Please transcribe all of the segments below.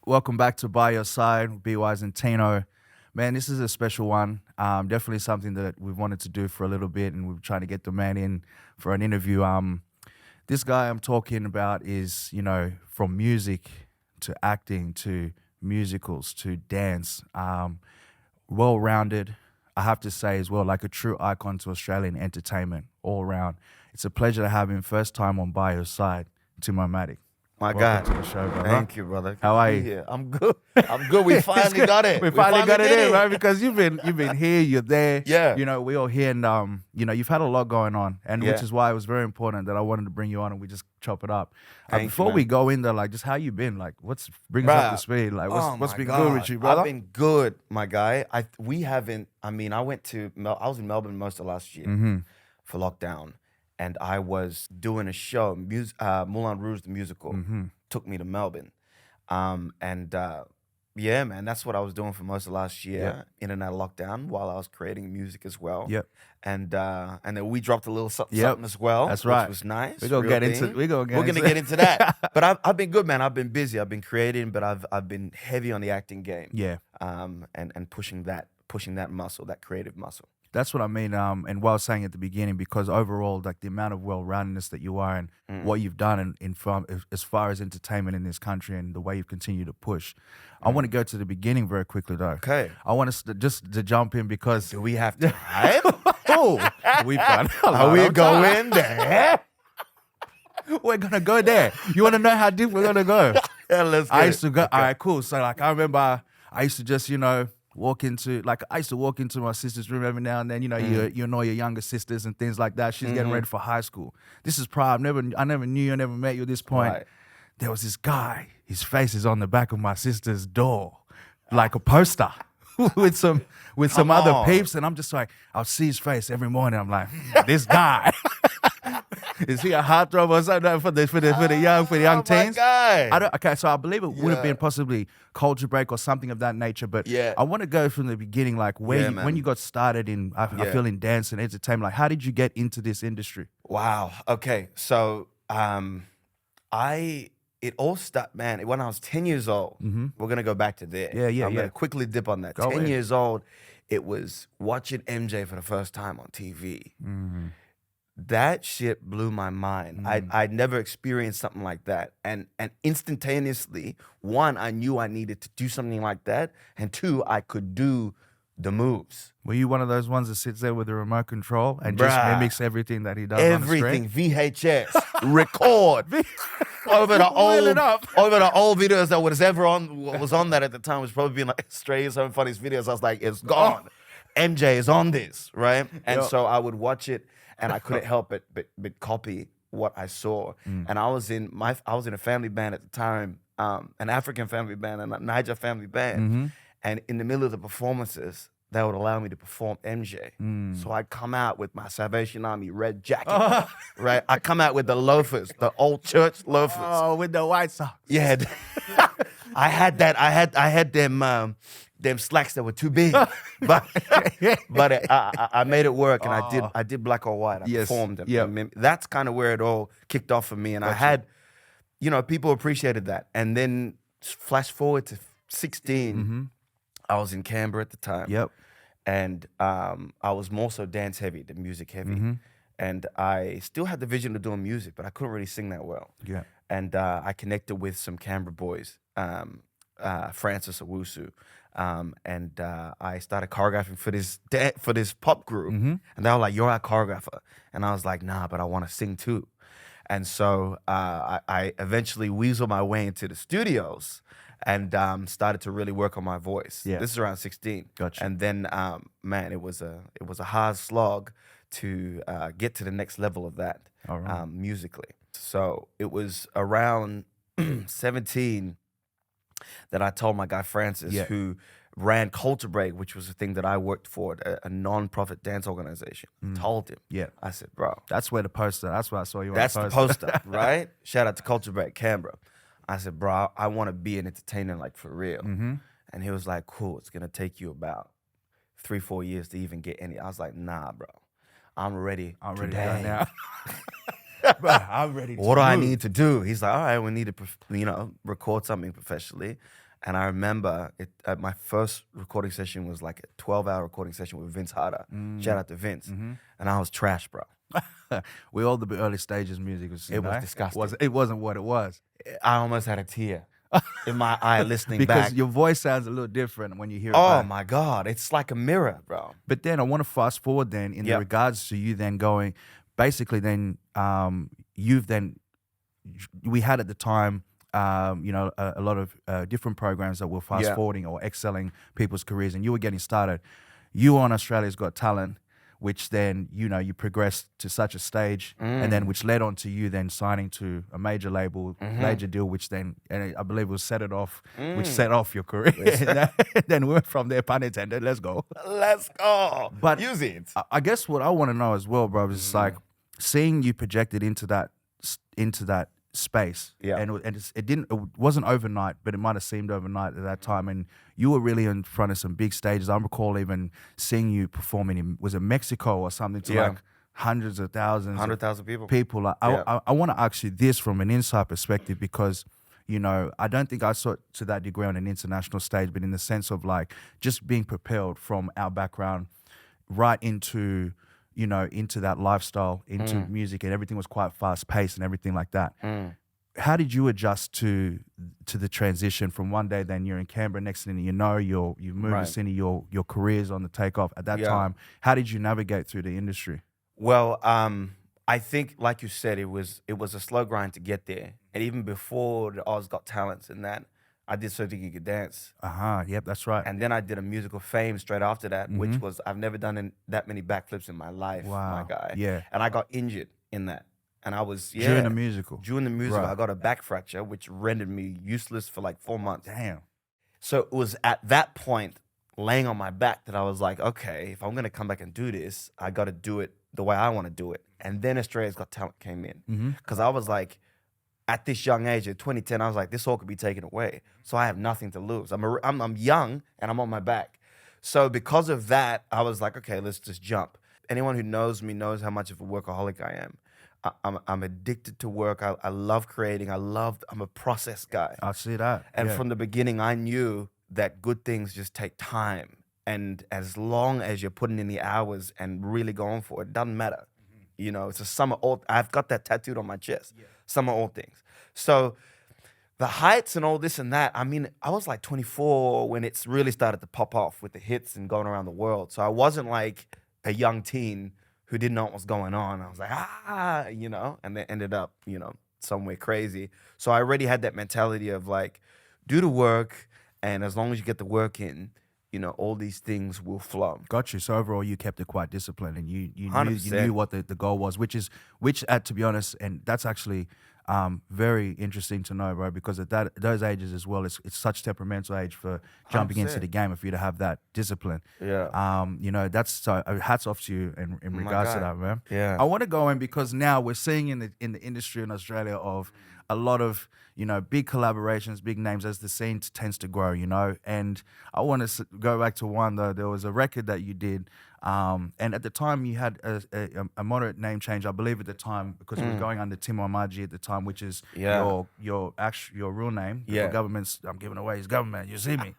Welcome back to By Your Side, B Wise and Tino. Man, this is a special one. Definitely something that we've wanted to do for a little bit, and we're trying to get the man in for an interview. This guy I'm talking about is, from music to acting to musicals to dance, well-rounded. I have to say as well, like a true icon to Australian entertainment all around. It's a pleasure to have him first time on By Your Side, Timomatic. My Welcome God. to the show, brother. Thank you, brother. How are Good to be you? here. I'm good. I'm good. We finally got it. We finally got it did in, right? Because you've been here, you're there. Yeah. We all here, and you've had a lot going on, and Yeah. which is why it was very important that I wanted to bring you on and we just chop it up. Thank you, Before man. we go in there, like, just how you been? Like, bring us up to Bruh. speed? Like, what's my been God. good with you, brother? I've been good, my guy. I was in Melbourne most of last year for lockdown, and I was doing a show, Moulin Rouge the musical, took me to Melbourne. Yeah, man, that's what I was doing for most of last year, in and out of lockdown, while I was creating music as well. Yep. And then we dropped a little something, Yep. something as well. That's right. Which was nice. We're gonna real get into thing. we're gonna We're gonna get into that. But I've been good, man. I've been busy. I've been creating, but I've been heavy on the acting game. Yeah. And pushing that muscle, that creative muscle. That's what I mean, and what I was saying at the beginning, because overall, like the amount of well-roundedness that you are and what you've done as far as entertainment in this country and the way you've continued to push. I want to go to the beginning very quickly, though. Okay. I want us just to jump in because Do we have time? we've got a Are lot we of time. going there? We're gonna go there. You want to know how deep we're gonna go? Yeah, let's I get used it. to go. All right, cool. So like, I remember I used to just walk into my sister's room every now and then. You know your younger sisters and things like that. She's getting ready for high school. This is prior. I never knew you. I never met you at this point. Right. There was this guy. His face is on the back of my sister's door, like a poster, with some Come other on. peeps. And I'm just like, I'll see his face every morning. I'm like, this guy. Is he a heartthrob or something for the young Oh, teens? my guy. Okay, so I believe it would have Yeah. been possibly Culture Break or something of that nature. But Yeah. I want to go from the beginning, like Yeah, when you got started in, I Yeah. feel in dance and entertainment. Like, how did you get into this industry? Wow. Okay. So it all started, man, when I was 10 years old. We're gonna go back to there. Yeah, I'm yeah. gonna quickly dip on that. Go 10 ahead. years old, it was watching MJ for the first time on TV. That shit blew my mind. I'd never experienced something like that. And instantaneously, one, I knew I needed to do something like that. And two, I could do the moves. Were you one of those ones that sits there with the remote control and just Bruh. mimics everything that he does Everything, on the screen? VHS, record. over the Wheel it up. old videos that was on that at the time was probably being like Australia's Home Funniest Videos. I was like, it's gone. MJ is on this, right? And Yo. so I would watch it, and I couldn't help but copy what I saw. And I was in a family band at the time, an African family band and a Niger family band. And in the middle of the performances, they would allow me to perform MJ. So I'd come out with my Salvation Army red jacket, right? I come out with the loafers, the old church loafers. Oh, with the white socks. Yeah, I had that. I had them slacks that were too big, but I made it work, and I did black or white. I Yes, performed them. yeah. That's kind of where it all kicked off for me, and I had, people appreciated that. And then flash forward to 16, I was in Canberra at the time. Yep. And I was more so dance heavy than music heavy. And I still had the vision of doing music, but I couldn't really sing that well. Yeah. And I connected with some Canberra boys, Francis Owusu, and I started choreographing for this pop group. And they were like, "You're our choreographer," and I was like, "Nah, but I want to sing too." And so I eventually weaseled my way into the studios and started to really work on my voice. Yeah. This is around 16. Gotcha. And then, man, it was a hard slog to get to the next level of that All right. musically. So it was around 17 that I told my guy Francis, Yeah. who ran Culture Break, which was a thing that I worked for, a non-profit dance organization. Told him. Yeah. I said, bro, That's where the poster. That's where I saw you. that's on the the poster. poster, right? Shout out to Culture Break, Canberra. I said, bro, I want to be an entertainer, like, for real. And he was like, cool, it's going to take you about 3-4 years to even get any. I was like, nah, bro, I'm ready I'm ready to today. go now. Bro, I'm ready to What do I move. need to do? He's like, all right, we need to, record something professionally. And I remember my first recording session was like a 12-hour recording session with Vince Harder. Shout out to Vince. And I was trash, bro. We all the early stages music was, It was disgusting. It wasn't what it was. I almost had a tear in my eye listening because back. your voice sounds a little different when you hear it Oh back. my God, it's like a mirror, bro. But then I want to fast forward then in Yep. regards to you then going, basically then we had at the time, a lot of different programs that were fast forwarding or excelling people's careers, and you were getting started. You were on Australia's Got Talent, which then, you progressed to such a stage, and then which led on to you then signing to a major label, major deal, which then, and I believe was set it off, which set off your career. And then we went from there, pun intended, let's go. Let's go. But use it. I guess what I want to know as well, bro, is like seeing you projected into that space. Yeah. And it wasn't overnight, but it might have seemed overnight at that time. And you were really in front of some big stages. I recall even seeing you performing in, was it Mexico or something, to like hundreds of thousands. 100,000 people. Like, I want to ask you this from an inside perspective, because I don't think I saw it to that degree on an international stage, but in the sense of like just being propelled from our background right into into that lifestyle, into music, and everything was quite fast paced and everything like that. How did you adjust to the transition from one day then you're in Canberra, next thing you know, you've moved to Sydney, your career's on the takeoff at that time. How did you navigate through the industry? Well, I think, like you said, it was a slow grind to get there. And even before the Oz Got Talents and that, I did So Think You Could Dance. Yep, that's right. And then I did a musical Fame straight after that, which was, I've never done that many backflips in my life, my guy. Yeah. And I got injured in that. And I was, During the musical? During the musical, I got a back fracture, which rendered me useless for like 4 months. Damn. So it was at that point, laying on my back, that I was like, okay, if I'm going to come back and do this, I got to do it the way I want to do it. And then Australia's Got Talent came in. Because I was like, at this young age, at 2010, I was like, this all could be taken away. So I have nothing to lose. I'm young and I'm on my back. So because of that, I was like, okay, let's just jump. Anyone who knows me knows how much of a workaholic I am. I'm addicted to work. I love creating. I'm a process guy. I see that. And from the beginning, I knew that good things just take time. And as long as you're putting in the hours and really going for it, doesn't matter. It's a sum of all. I've got that tattooed on my chest. Sum of all things. So the heights and all this and that, I mean, I was like 24 when it's really started to pop off with the hits and going around the world. So I wasn't like a young teen who didn't know what was going on. I was like, and then ended up, somewhere crazy. So I already had that mentality of like, do the work, and as long as you get the work in, all these things will flow. Got you. So overall, you kept it quite disciplined, and you $100%. knew what the goal was, which to be honest, and that's actually very interesting to know, bro, because at those ages as well, it's such temperamental age for jumping 100%. into the game, for you to have that discipline. Yeah. That's so hats off to you in regards to that, man. Yeah. I want to go in because now we're seeing in the industry in Australia of a lot of big collaborations, big names as the scene tends to grow, and I want to go back to one though. There was a record that you did, and at the time you had a moderate name change, I believe at the time, because you were going under Timomatic at the time, which is your real name. The government's, I'm giving away his government, you see me.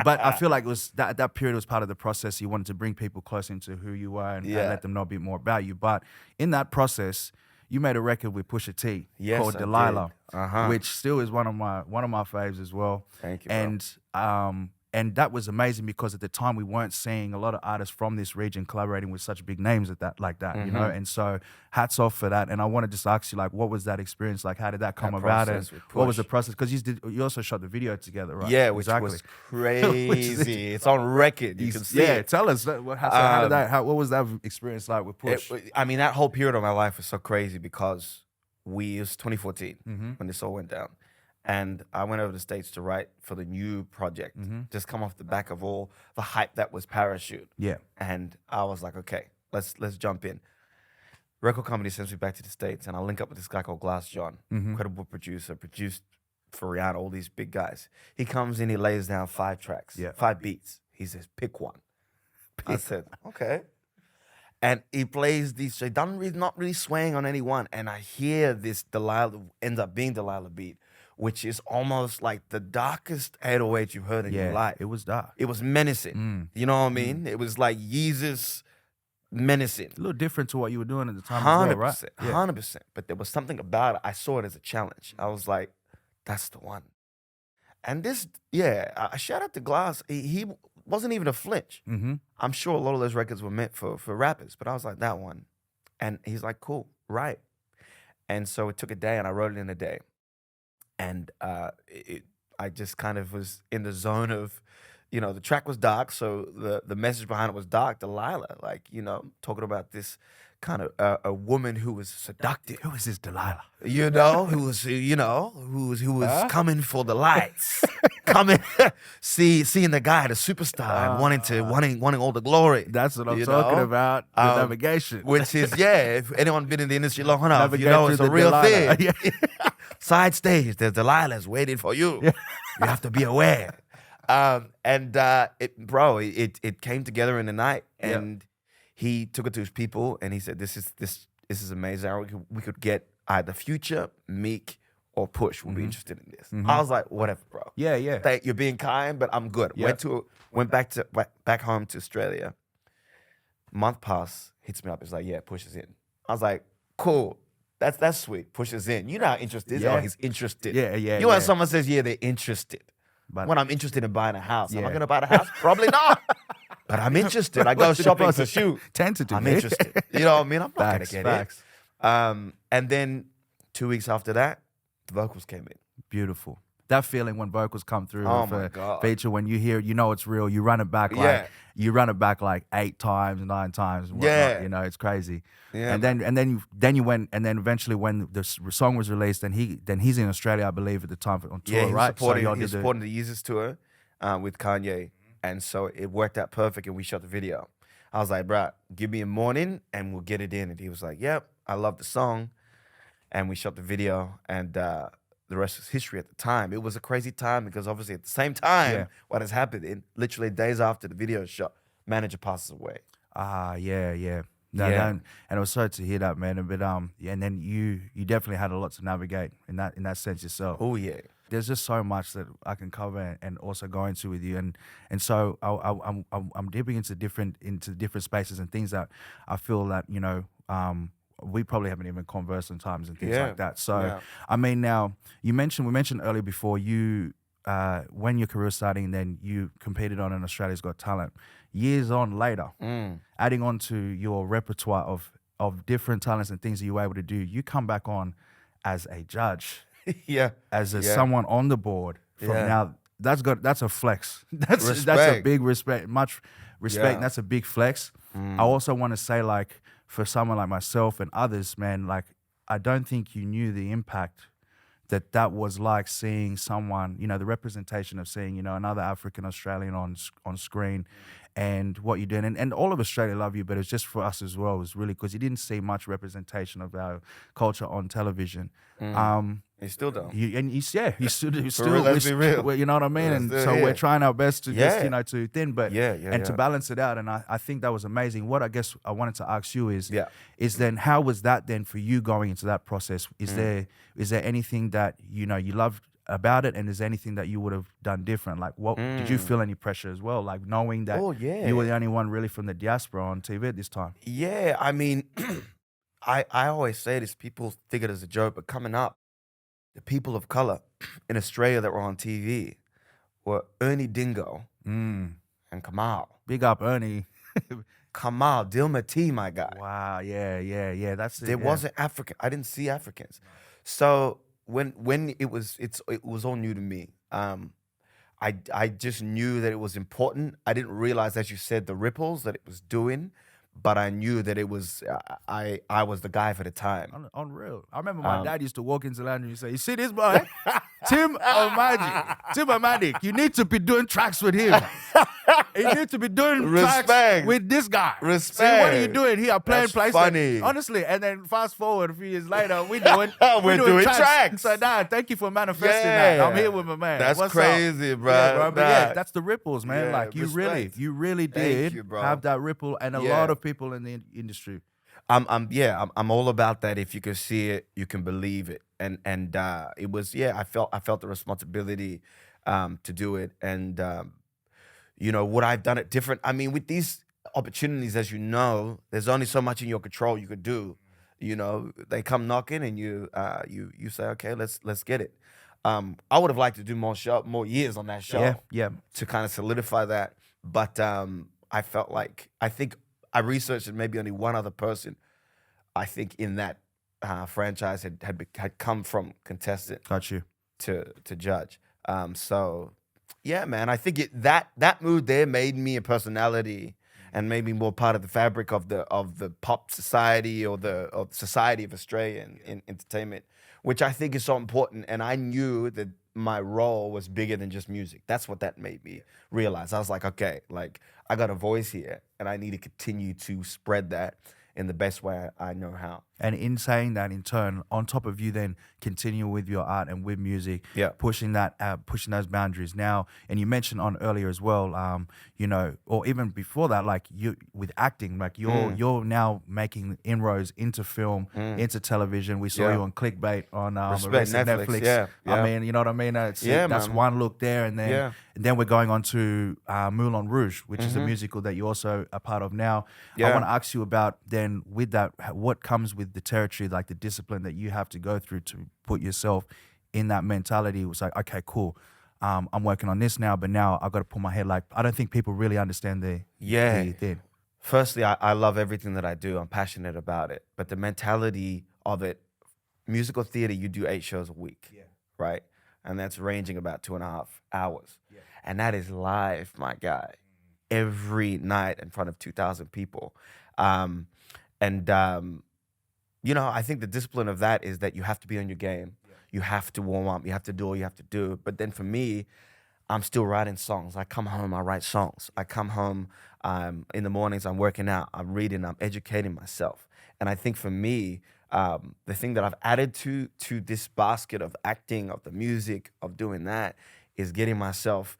But I feel like it was that period was part of the process. You wanted to bring people close into who you were and let them know a bit more about you. But in that process, you made a record with Pusha T called Delilah, which still is one of my faves as well. Thank you, bro. And that was amazing because at the time we weren't seeing a lot of artists from this region collaborating with such big names like that, And so hats off for that. And I want to just ask you, like, what was that experience like? How did that come about? And what was the process? Because you also shot the video together, right? Yeah, which was crazy. It's on record. You can see it. Tell us. What was that experience like with Push? That whole period of my life was so crazy because it was 2014 when this all went down. And I went over to the States to write for the new project, just come off the back of all the hype that was Parachute. Yeah. And I was like, okay, let's jump in. Record company sends me back to the States, and I link up with this guy called Glass John, incredible producer, produced for Rihanna, all these big guys. He comes in, he lays down 5 tracks, 5 beats. He says, pick one. I said, okay. And he plays these, so not really swaying on any one. And I hear this Delilah, ends up being Delilah beat, which is almost like the darkest 808 you've heard in your life. It was dark. It was menacing. You know what I mean? It was like Yeezus menacing. A little different to what you were doing at the time as well, right? 100%. But there was something about it. I saw it as a challenge. I was like, that's the one. And this, I shout out to Glass. He wasn't even a flinch. I'm sure a lot of those records were meant for rappers, but I was like, that one. And he's like, cool, right. And so it took a day, and I wrote it in a day. And I just kind of was in the zone of, you know, the track was dark, so the message behind it was dark. Delilah, like, you know, talking about this kind of a woman who was seductive. Who is this Delilah? You know, who was coming for the lights, coming, seeing the guy, the superstar, and wanting all the glory. That's what I'm talking about. The navigation, which is if anyone been in the industry long enough, you know it's a real thing. Side stage, there's Delilah's waiting for you. You have to be aware. It came together in the night, and he took it to his people, and he said, "This is amazing. We could get either Future, Meek, or Push would be interested in this." I was like, "Whatever, bro. Yeah. You're being kind, but I'm good." Went back home to Australia. Month passed, hits me up. It's like, "Yeah, Push is in." I was like, "Cool. That's sweet. Push is in." You know how interested? Yeah. Oh, he's interested. Yeah. You know when someone says, "Yeah, they're interested." But when I'm interested in buying a house, am I going to buy the house? Probably not. But I'm interested. I go shopping for shoes. Tentative. I'm interested. You know what I mean? I'm not going to get facts. it. And then 2 weeks after that, the vocals came in. Beautiful. That feeling when vocals come through my God. feature, when you hear it, you know it's real. You run it back like 8 times, 9 times. And whatnot, you know, it's crazy. Yeah. And then you went, and then eventually when the song was released, then he's in Australia, I believe, at the time on tour, he right? He's supporting the Yeezus tour with Kanye, and so it worked out perfect, and we shot the video. I was like, "Bruh, give me a morning, and we'll get it in." And he was like, "Yep, I love the song," and we shot the video, and the rest is history. At the time, it was a crazy time because obviously at the same time, what has happened, literally days after the video shot, manager passes away. Yeah. And it was sorry to hear that, man. But and then you definitely had a lot to navigate in that sense yourself. Oh yeah. There's just so much that I can cover and also go into with you, and so I'm dipping into different spaces and things that I feel that, you know, we probably haven't even conversed sometimes and things like that. So I mean, now we mentioned earlier before you when your career was starting, then you competed on an Australia's Got Talent. Years on later, adding on to your repertoire of different talents and things that you were able to do, you come back on as a judge. As someone on the board. Now that's a flex. That's a big respect. Much respect. That's a big flex. I also want to say, like, for someone like myself and others, man, like, I don't think you knew the impact that was like seeing someone, you know, the representation of seeing, you know, another African Australian on screen, and what you're doing. And all of Australia love you, but it's just for us as well. It was really, because you didn't see much representation of our culture on television. You still don't. You still, let's be real. You know what I mean? And so we're trying our best to just, you know, to thin, but to balance it out. And I think that was amazing. What I guess I wanted to ask you is then how was that then for you going into that process? Is there anything that, you know, you loved about it, and is there anything that you would have done different? Like, what did you feel any pressure as well? Like, knowing that you were the only one really from the diaspora on TV at this time? Yeah, I mean, I always say this, people think it as a joke, but coming up, the people of color in Australia that were on TV were Ernie Dingo and Kamal. Big up, Ernie. Kamal, Dilma T, my guy. Wow, yeah. That's it. There wasn't African. I didn't see Africans. So when it was all new to me. I just knew that it was important. I didn't realize, as you said, the ripples that it was doing, but I knew that it was I was the guy for the time. Unreal. I remember my dad used to walk into the land and say, "You see this boy, Timomatic. You need to be doing tracks with him. You need to be doing tracks with this guy. Respect. See, what are you doing here? Playing That's funny. Honestly, and then fast forward a few years later, we're doing tracks. So, Dad, thank you for manifesting that. I'm here with my man. That's What's crazy, up? bro. Yeah, bro. But yeah, that's the ripples, man. Yeah, like, you really did you, have that ripple, and a lot of people in the industry. I'm all about that. If you can see it, you can believe it. And it was, I felt the responsibility to do it. And would I've done it different? I mean, with these opportunities, as you know, there's only so much in your control you could do. They come knocking, and you say, okay, let's get it. I would have liked to do more years on that show. Yeah. To kind of solidify that. But I felt like, I think I researched that maybe only one other person, I think, in that franchise had come from contestant. Got you. To judge. So yeah, man, I think that mood there made me a personality and made me more part of the fabric of the pop society or the society of Australia in entertainment, which I think is so important. And I knew that my role was bigger than just music. That's what that made me realize. I was like, okay, like I got a voice here, and I need to continue to spread that in the best way I know how. And in saying that, in turn, on top of you then continue with your art and with music, pushing those boundaries now. And you mentioned on earlier as well, or even before that, like you with acting, like you're now making inroads into film, into television. We saw you on Clickbait on Netflix. Yeah. I mean, you know what I mean? That's man. one look there, and then we're going on to Moulin Rouge, which is a musical that you're also a part of now. I want to ask you about then with that, what comes with the territory, like the discipline that you have to go through to put yourself in that mentality. It was like, okay, cool. I'm working on this now, but now I've got to put my head, like, I don't think people really understand the thing. Firstly, I love everything that I do. I'm passionate about it. But the mentality of it, musical theater, you do 8 shows a week, right? And that's ranging about 2.5 hours. And that is live, my guy, every night in front of 2,000 people. I think the discipline of that is that you have to be on your game. You have to warm up. You have to do what you have to do. But then for me, I'm still writing songs. I come home, I write songs. I come home in the mornings, I'm working out, I'm reading, I'm educating myself. And I think for me, the thing that I've added to this basket of acting, of the music, of doing that, is getting myself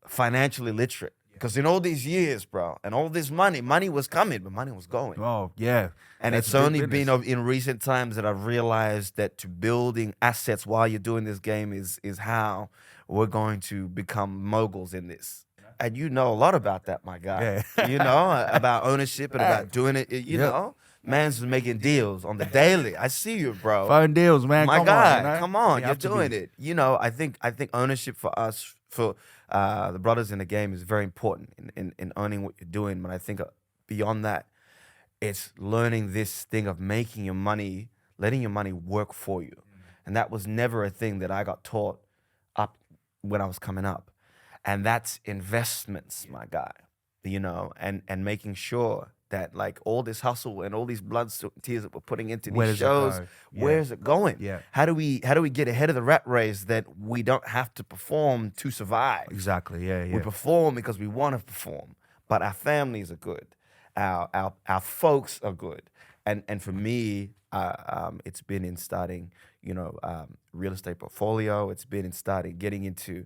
financially literate. Because in all these years, bro, and all this money was coming, but money was going. Oh, yeah. And it's only been in recent times that I've realized that to building assets while you're doing this game is how we're going to become moguls in this. And you know a lot about that, my guy. Yeah. About ownership and about doing it. You know, man's making deals on the daily. I see you, bro. Phone deals, man. My come guy, on, come on, you're doing it. I think ownership for us, for the brothers in the game, is very important in owning what you're doing. But I think beyond that, it's learning this thing of making your money, letting your money work for you. And that was never a thing that I got taught up when I was coming up. And that's investments, my guy, and making sure that, like, all this hustle and all these blood, sweat, and tears that we're putting into these shows, where's it going? Yeah. How do we get ahead of the rat race that we don't have to perform to survive? Exactly, yeah. We perform because we want to perform, but our families are good. Our folks are good. And for me, it's been in starting, real estate portfolio. It's been in starting getting into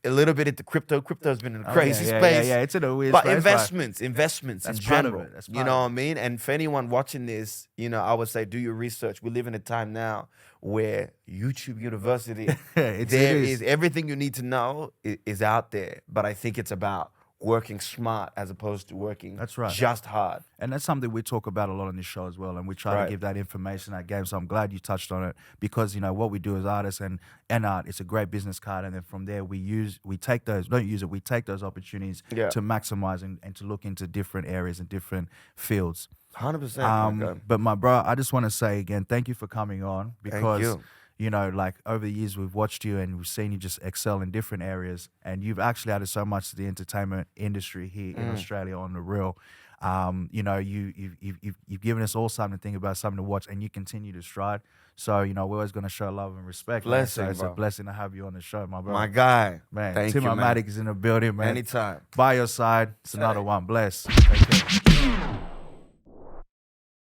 a little bit into crypto. Crypto's been in a crazy space. Yeah, it's in a weird but space. investments in general. You know what I mean? And for anyone watching this, I would say do your research. We live in a time now where YouTube University, is everything you need to know is out there. But I think it's about working smart as opposed to working just hard. And that's something we talk about a lot on this show as well, and we try to give that information, that game. So I'm glad you touched on it, because what we do as artists and art, it's a great business card, and then from there we take those opportunities to maximize and to look into different areas and different fields. 100%. But my bro, I just want to say again, thank you for coming on, because Thank you. Like over the years, we've watched you and we've seen you just excel in different areas, and you've actually added so much to the entertainment industry here in Australia on the real. You've given us all something to think about, something to watch, and you continue to stride. So, we're always going to show love and respect. Blessing, so it's bro. a blessing to have you on the show, my bro. My guy. Man, Thank you, man. Timomatic is in the building, man. Anytime. By your side. It's another one. Bless. Take care.